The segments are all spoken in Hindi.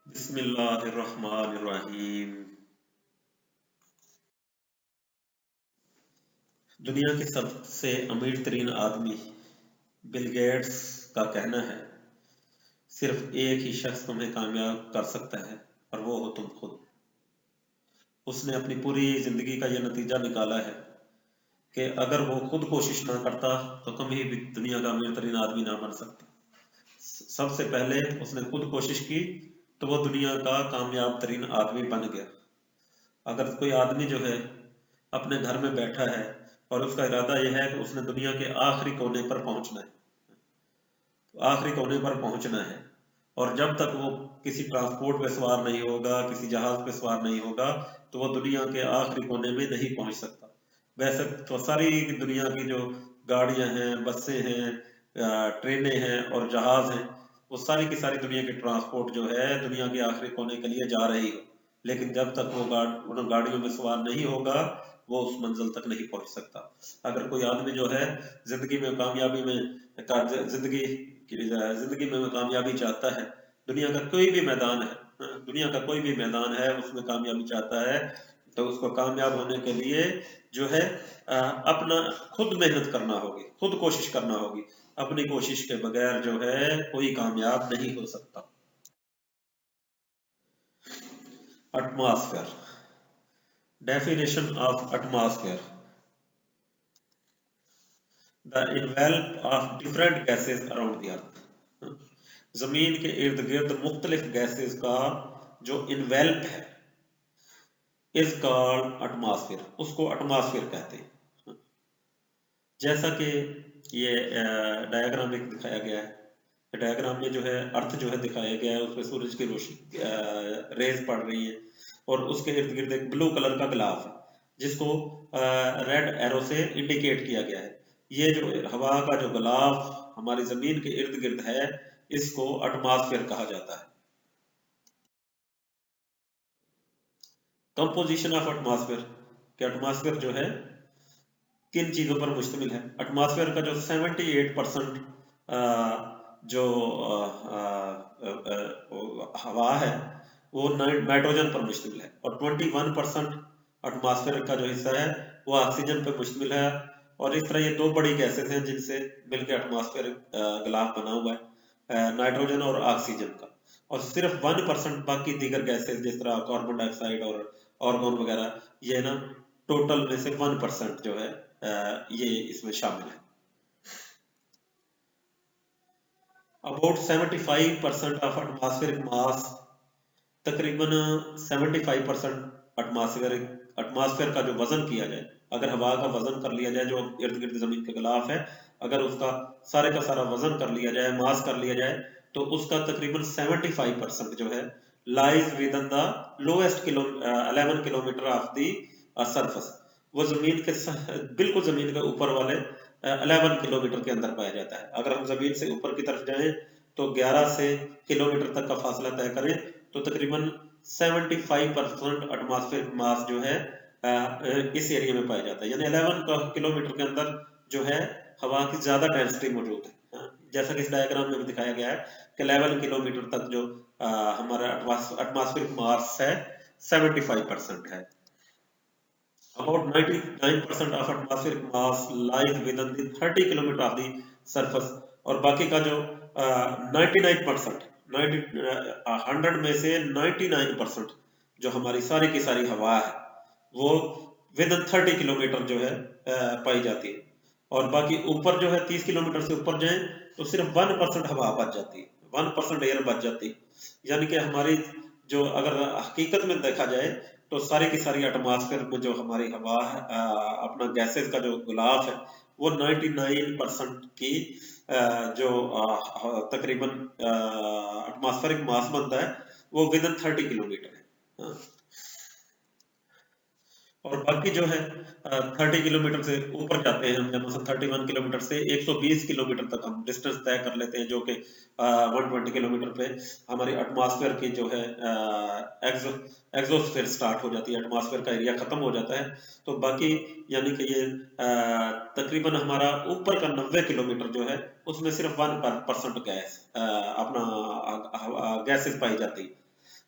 बिस्मिल्लाहिर्रहमानिर्रहीम। दुनिया के सबसे अमीर तरीन आदमी बिल गेट्स का कहना है, सिर्फ एक ही शख्स तुम्हें कामयाब कर सकता है और वो हो तुम खुद। उसने अपनी पूरी जिंदगी का यह नतीजा निकाला है कि अगर वो खुद कोशिश ना करता तो कभी भी दुनिया का अमीर तरीन आदमी ना बन सकता। सबसे पहले उसने खुद कोशिश की तो वो दुनिया का कामयाब तरीन आदमी बन गया। अगर कोई आदमी जो है अपने घर में बैठा है और उसका इरादा यह है कि उसने दुनिया के आखिरी कोने पर पहुंचना है, तो आखिरी कोने पर पहुंचना है, और जब तक वो किसी ट्रांसपोर्ट पे सवार नहीं होगा, किसी जहाज पे सवार नहीं होगा, तो वो दुनिया के आखिरी कोने में नहीं पहुंच सकता। वैसे तो सारी दुनिया की जो गाड़ियां हैं, बसें हैं, ट्रेनें हैं और जहाज हैं, वो सारी की सारी दुनिया की ट्रांसपोर्ट जो है दुनिया के आखिरी कोने के लिए जा रही हो, लेकिन जब तक वो उन गाड़ियों में सवार नहीं होगा वो उस मंजिल तक नहीं पहुंच सकता। अगर कोई आदमी जो है जिंदगी में कामयाबी में जिंदगी जिंदगी में कामयाबी चाहता है, दुनिया का कोई भी मैदान है, दुनिया का कोई भी मैदान है उसमें कामयाबी चाहता है, तो उसको कामयाब होने के लिए जो है अपना खुद मेहनत करना होगी, खुद कोशिश करना होगी। अपनी कोशिश के बगैर जो है कोई कामयाब नहीं हो सकता। Atmosphere, definition of atmosphere, the envelope of different gases around the earth. जमीन के इर्द गिर्द मुख्तलिफ गैसेस का जो इन्वेल्प है इज कॉल्ड एटमॉस्फेयर, उसको एटमॉस्फेयर कहते हैं। जैसा कि ये डायग्राम एक दिखाया गया है, डायग्राम में जो है अर्थ जो है दिखाया गया है, उसमें सूरज की रोशनी रेज पड़ रही है और उसके इर्द गिर्द एक ब्लू कलर का ग्लाफ है जिसको रेड एरो से इंडिकेट किया गया है। ये जो हवा का जो ग्लाफ हमारी जमीन के इर्द गिर्द है इसको एटमॉस्फेयर कहा जाता है। कंपोजिशन ऑफ एटमॉस्फेयर, कि एटमॉस्फेयर जो है किन चीजों पर मुश्तमिल है। एटमॉस्फेयर का जो 78% जो हवा है वो नाइट्रोजन पर मुश्तमिल है, और 21% एटमॉस्फेयर का जो हिस्सा है वो ऑक्सीजन पर मुश्तमिल है। और इस तरह ये दो बड़ी गैसेस हैं जिनसे मिलकर एटमॉस्फेयर ग्लाफ बना हुआ है, नाइट्रोजन और ऑक्सीजन का। और सिर्फ 1% बाकी दीगर गैसेस जिस तरह कार्बन डाइऑक्साइड और ऑर्गन वगैरह, ये ना टोटल में से 1% जो है ये इसमें शामिल है। अबाउट 75% ऑफ एटमॉस्फेरिक मास, तकरीबन 75% एटमॉस्फेयर का जो वजन किया जाए, अगर हवा का वजन कर लिया जाए जो इर्द गिर्द जमीन के खिलाफ है, अगर उसका सारे का सारा वजन कर लिया जाए, मास कर लिया जाए, तो उसका तकरीबन 75% जो है lies with in the lowest 11 kilometre of the surface. वो जमीन के बिल्कुल जमीन के ऊपर वाले 11 किलोमीटर के अंदर पाया जाता है। अगर हम जमीन से ऊपर की तरफ जाएं तो 11 से किलोमीटर तक का फासला तय करें तो तकरीबन 75% एटमॉस्फेरिक मास जो है इस एरिया में पाया जाता है, यानी 11 किलोमीटर के अंदर जो है हवा की ज्यादा डेंसिटी मौजूद है। जैसा कि इस डायग्राम में भी दिखाया गया है कि 11 किलोमीटर तक जो हमारा एटमॉस्फेरिक मास है 75% है। About 99% of atmospheric mass lies within the 30 kilometer of the surface, और बाकी का जो 99% 100 में से 99% जो हमारी सारी की सारी हवा है वो विद इन 30 किलोमीटर जो है पाई जाती है। और बाकी ऊपर जो है 30 किलोमीटर से ऊपर जाए तो सिर्फ 1% हवा बच जाती है, 1% एयर बच जाती है। यानी कि हमारी जो अगर हकीकत में देखा जाए तो सारी की सारी एटमॉस्फेयर में जो हमारी हवा है, अपना गैसेस का जो गुलाफ है वो 99% की जो तकरीबन एटमॉस्फेरिक मास बनता है वो विद इन 30 किलोमीटर है। और बाकी जो है 30 किलोमीटर से ऊपर जाते हैं हम, जब 31 किलोमीटर से 120 किलोमीटर तक हम डिस्टेंस तय कर लेते हैं, जो कि 120 किलोमीटर पे हमारी एटमॉस्फेयर की जो है एक्सोस्फेयर स्टार्ट हो जाती है, एटमॉस्फेयर का एरिया खत्म हो जाता है। तो बाकी यानी कि ये तकरीबन हमारा ऊपर का 90 किलोमीटर जो है उसमें सिर्फ 1% गैस अपना गैसेस पाई जाती है।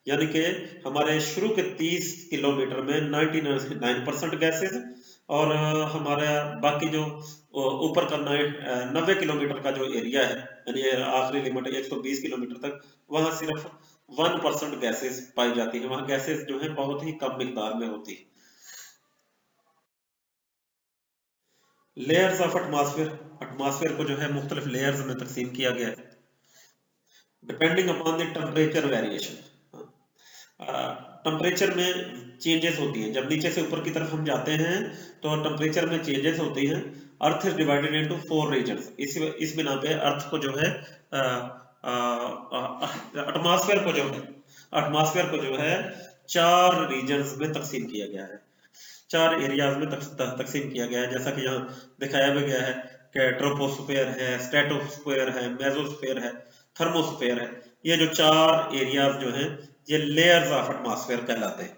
यानी कि हमारे शुरू के 30 किलोमीटर में 99% गैसेस, और हमारा बाकी जो ऊपर का 90 किलोमीटर का जो एरिया है, यानी आखिरी लिमिट 120 किलोमीटर तक, वहां सिर्फ 1% गैसेस पाई जाती है। वहां गैसेस जो है बहुत ही कम मिकदार में होती है। लेयर्स ऑफ एटमॉस्फेयर, एटमॉस्फेयर को जो है मुख्तलिफ लेयर्स में तकसीम किया गया है depending upon the temperature variation. Temperature में चेंजेस होती हैं, जब नीचे से ऊपर की तरफ हम जाते हैं तो टेम्परेचर में चेंजेस होती हैं। Earth is divided into 4 regions. इस बिना पे अर्थ को जो है एटमॉस्फेयर को जो है 4 रीजन्स में तकसीम किया गया है, 4 एरियाज में तकसीम किया गया है। जैसा कि यहाँ दिखाया भी गया है कि ट्रोपोस्फेयर है, स्ट्रेटोस्फेयर है, मेसोस्फेयर है, थर्मोस्फेयर है। ये जो 4 एरियाज जो हैं ये लेयर्स ऑफ एटमॉस्फेयर कहलाते हैं।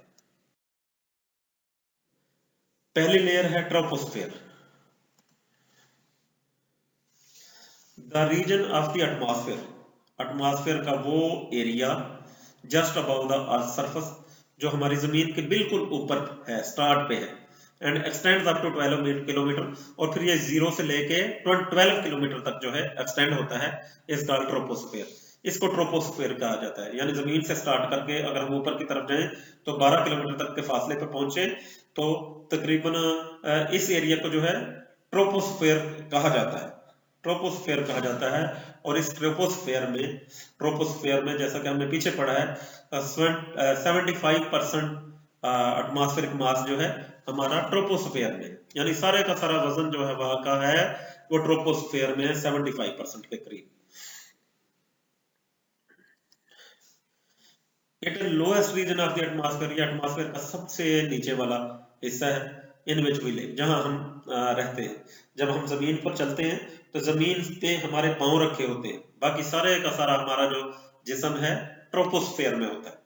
पहली लेयर है troposphere. The region of the atmosphere, atmosphere का वो area just above the earth surface, जो हमारी जमीन के बिल्कुल ऊपर है, स्टार्ट पे है, and extends up to 12 kilometre, और फिर ये 0 से लेके 12 किलोमीटर तक जो है एक्सटेंड होता है, इस कॉल्ड ट्रोपोस्फेयर। इसको ट्रोपोस्फेयर कहा जाता है। यानी जमीन से स्टार्ट करके अगर हम ऊपर की तरफ जाएं तो 12 किलोमीटर तक के फासले पे पहुंचे तो तकरीबन इस एरिया को जो है ट्रोपोस्फेयर कहा जाता है, ट्रोपोस्फेयर कहा जाता है। और इस ट्रोपोस्फेयर में जैसा कि हमने पीछे पढ़ा है 75% एटमॉस्फेरिक मास जो है हमारा ट्रोपोस्फेयर में, यानी सारे का सारा वजन जो है वहां का है वो ट्रोपोस्फेयर में 75% के करीब। It is lowest region of the atmosphere, ये एटमॉस्फेयर का सबसे नीचे वाला हिस्सा है इन विच वी लिव, जहां हम रहते हैं। जब हम जमीन पर चलते हैं तो जमीन पे हमारे पांव रखे होते हैं, बाकी सारे का सारा हमारा जो जिस्म है ट्रोपोस्फेयर में होता है।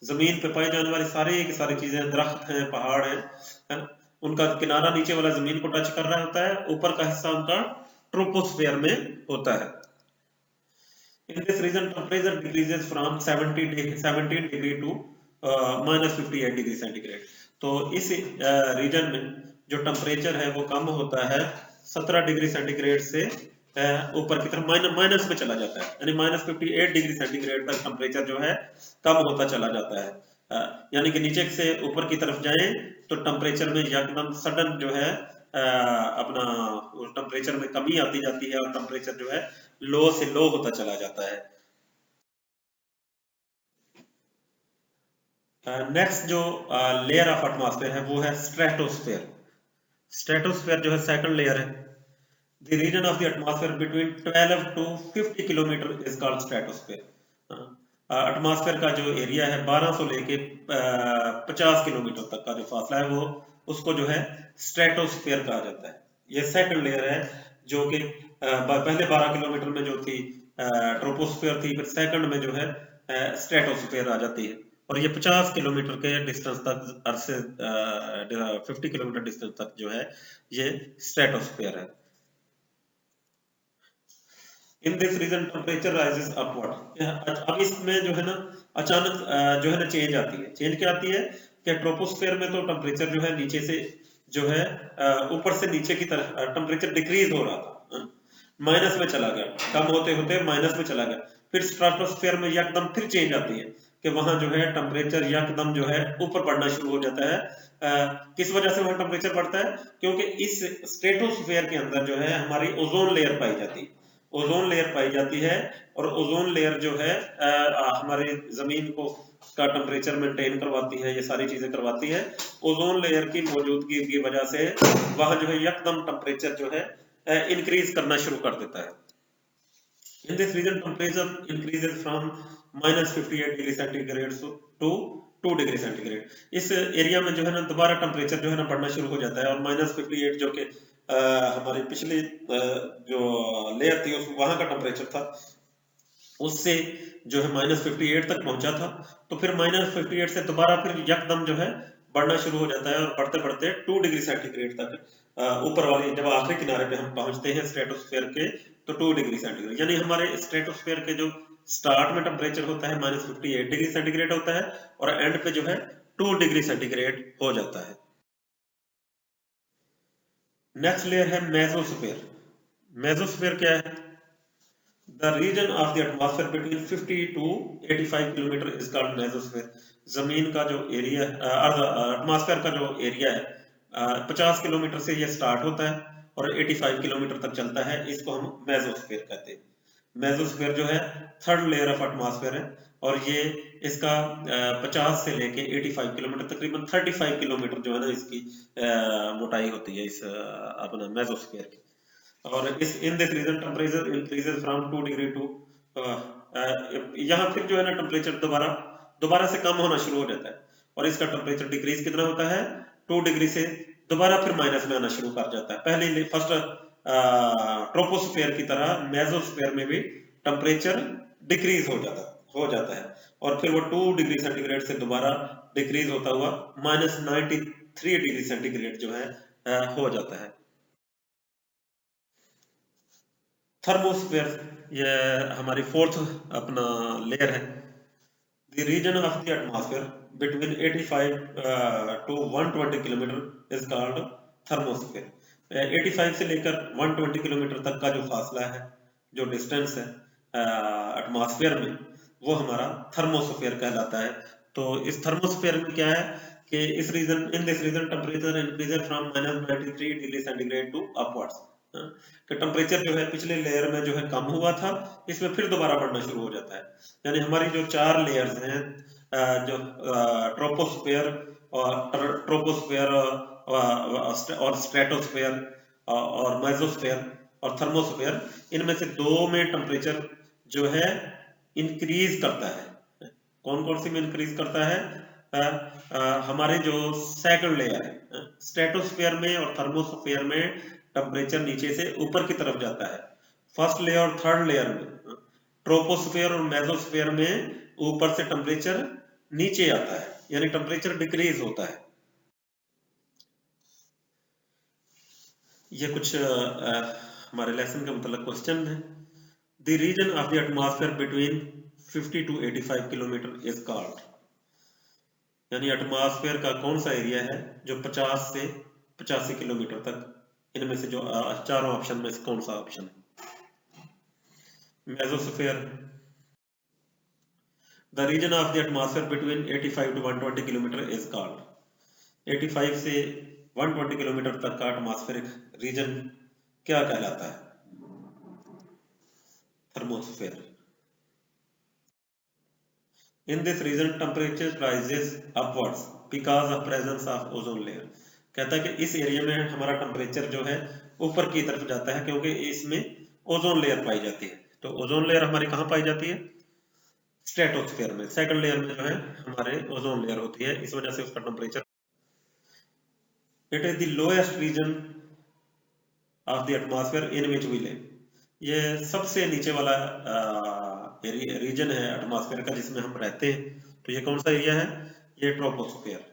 जमीन पे पाई जाने वाली सारी की सारी चीजें, दरख्त हैं, पहाड़ हैं, उनका किनारा नीचे वाला जमीन को टच कर रहा होता है, ऊपर का हिस्सा उनका ट्रोपोस्फेयर में होता है। In this region, temperature decreases from 17 degree to -58 degree centigrade. तो इस रीजन में जो टेम्परेचर है वो कम होता है 17 डिग्री सेंटीग्रेड से ऊपर की तरफ माइनस में चला जाता है, यानी -58 डिग्री सेंटीग्रेड तक टेम्परेचर जो है कम होता चला जाता है। यानी कि नीचे से ऊपर की तरफ जाएं तो टेम्परेचर में एकदम सडन जो है अपना टेम्परेचर में कमी आती जाती है और टेम्परेचर जो है लो से लो होता चला जाता है। नेक्स्ट जो लेयर ऑफ एटमॉस्फेयर है वो है स्ट्रेटोस्फेयर। स्ट्रेटोस्फेयर जो है सेकंड लेयर है। The region of the atmosphere between 12 to 50 kilometre is called stratosphere. Atmosphere का जो एरिया है 12 से लेके 50 किलोमीटर तक का जो फासला है वो उसको जो है स्ट्रेटोस्फेयर कहा जाता है। ये सेकंड लेयर है जो कि पहले 12 किलोमीटर में जो थी ट्रोपोस्फेयर थी, फिर सेकंड में जो है स्ट्रेटोस्फेयर आ जाती है, और ये 50 किलोमीटर के डिस्टेंस तक, अर्थ से 50 किलोमीटर डिस्टेंस तक जो है ये स्ट्रेटोस्फेयर है। In this region temperature rises upward. अब इसमें जो है ना अचानक जो है ना चेंज आती है। चेंज क्या आती है कि ट्रोपोस्फेयर में तो टेम्परेचर जो है नीचे से जो है ऊपर से नीचे की तरफ टेम्परेचर डिक्रीज हो रहा था, माइनस में चला गया, कम होते होते माइनस में चला गया। फिर स्ट्रेटोस्फेयर में एकदम फिर चेंज आती है कि वहां जो है टेम्परेचर एकदम जो है ऊपर बढ़ना शुरू हो जाता है। किस वजह से वहां टेम्परेचर बढ़ता है? क्योंकि इस स्ट्रेटोस्फेयर के अंदर जो है हमारी ओजोन लेयर पाई जाती है, ओजोन लेयर पाई जाती है, और ओजोन लेयर जो है हमारे जमीन को का टेम्परेचर मेंटेन करवाती है, ये सारी चीजें करवाती है। ओजोन लेयर की मौजूदगी की वजह से वहां जो है एकदम टेम्परेचर जो है इंक्रीज करना शुरू कर देता है। In this region, temperature increases from -58 degree centigrade to 2 degree centigrade. इस एरिया में जो है ना दोबारा टेम्परेचर जो है ना बढ़ना शुरू हो जाता है, और -58 जो कि हमारी पिछली जो लेयर थी उस वहां का टेम्परेचर था उससे जो है -58 तक पहुंचा था, तो फिर -58 से दोबारा फिर एकदम जो है बढ़ना शुरू हो जाता है, और बढ़ते बढ़ते 2 डिग्री सेंटीग्रेड तक ऊपर वाली जब आखिरी किनारे पे हम पहुंचते हैं स्ट्रेटोस्फेयर के तो 2 डिग्री सेंटीग्रेड, यानी हमारे स्ट्रेटोस्फेयर के जो स्टार्ट में टेम्परेचर होता है -58 डिग्री सेंटीग्रेड होता है और एंड पे जो है 2 डिग्री सेंटीग्रेड हो जाता है। नेक्स्ट लेयर है मेसोस्फीयर। मेसोस्फीयर क्या है? The region of the atmosphere between 50 to 85 kilometre is called mesosphere. जमीन का जो एरिया, एटमॉस्फेयर का जो एरिया है 50 किलोमीटर से ये स्टार्ट होता है और 85 किलोमीटर तक चलता है, इसको हम मेसोस्फीयर कहते हैं। मेसोस्फीयर जो है थर्ड लेयर ऑफ एटमॉस्फेयर है और ये इसका 50 से लेके 85 किलोमीटर, तकरीबन 35 किलोमीटर जो है ना इसकी मोटाई होती है इस अपना मेसोस्फीयर की। और इस in this region temperature increases from 2 degree to यहाँ फिर जो है ना टेम्परेचर दोबारा से कम होना शुरू हो जाता है और इसका टेम्परेचर डिक्रीज कितना होता है 2 डिग्री से दोबारा फिर माइनस में आना शुरू कर जाता है। पहले फर्स्ट ट्रोपोस्फीयर की तरह मेसोस्फीयर में भी टेम्परेचर डिक्रीज हो जाता है और फिर वो 2 डिग्री सेंटीग्रेड से दोबारा डिक्रीज होता हुआ -93 डिग्री सेंटीग्रेड जो है हो जाता है। थर्मोस्फीयर ये हमारी फोर्थ अपना लेयर है। The region of the atmosphere between 85 to 120 kilometre is called thermosphere. 85 से लेकर 120 किलोमीटर तक का जो फासला है, जो डिस्टेंस है एटमॉस्फेयर में, वो हमारा थर्मोस्फीयर कहलाता है। तो इस थर्मोस्फीयर में क्या है कि इस region in this region temperature increases from -93 degree centigrade to upwards. कि टेम्परेचर जो है पिछले लेयर में जो है कम हुआ था, इसमें फिर दोबारा बढ़ना शुरू हो जाता है। यानी हमारी जो 4 लेयर्स हैं, जो ट्रोपोस्फीयर और स्ट्रेटोस्फीयर और मेसोस्फीयर और थर्मोस्फीयर, इनमें से 2 में टेम्परेचर जो है इंक्रीज करता है। कौन कौन सी में इंक्रीज करता है? हमारे जो सेकंड लेयर है स्ट्रेटोस्फीयर में और थर्मोस्फीयर में टेम्परेचर नीचे से ऊपर की तरफ जाता है। फर्स्ट लेयर और थर्ड लेयर में ट्रोपोस्फीयर और मेसोस्फीयर में ऊपर से टेम्परेचर नीचे आता है, यानी टेम्परेचर डिक्रीज होता है। ये कुछ हमारे लेसन के मतलब क्वेश्चन है। The region of the atmosphere between 50 to 85 kilometre is called. यानी एटमॉस्फेयर का कौन सा एरिया है जो 50 से 85 किलोमीटर तक, इनमें से जो चारों ऑप्शन में से कौन सा ऑप्शन है? Mesosphere. The region of the atmosphere between 85 to 120 kilometre is called. 85 से 120 किलोमीटर तक का एटमॉस्फेरिक रीजन क्या कहलाता है? Thermosphere. In this region temperature rises upwards because of presence of ozone layer। कहता है कि इस एरिया में हमारा टेम्परेचर जो है ऊपर की तरफ जाता है क्योंकि इसमें ओजोन लेयर पाई जाती है। तो ओजोन लेयर हमारी कहाँ पाई जाती है? स्ट्रेटोस्फीयर में। सेकंड लेयर में जो है हमारे ओजोन लेयर होती है, इस वजह से उसका temperature. It is the lowest region of the atmosphere in which we live. ये सबसे नीचे वाला रीजन है एटमॉस्फेयर का जिसमें हम रहते हैं। तो ये कौन सा एरिया है? ये ट्रोपोस्फीयर।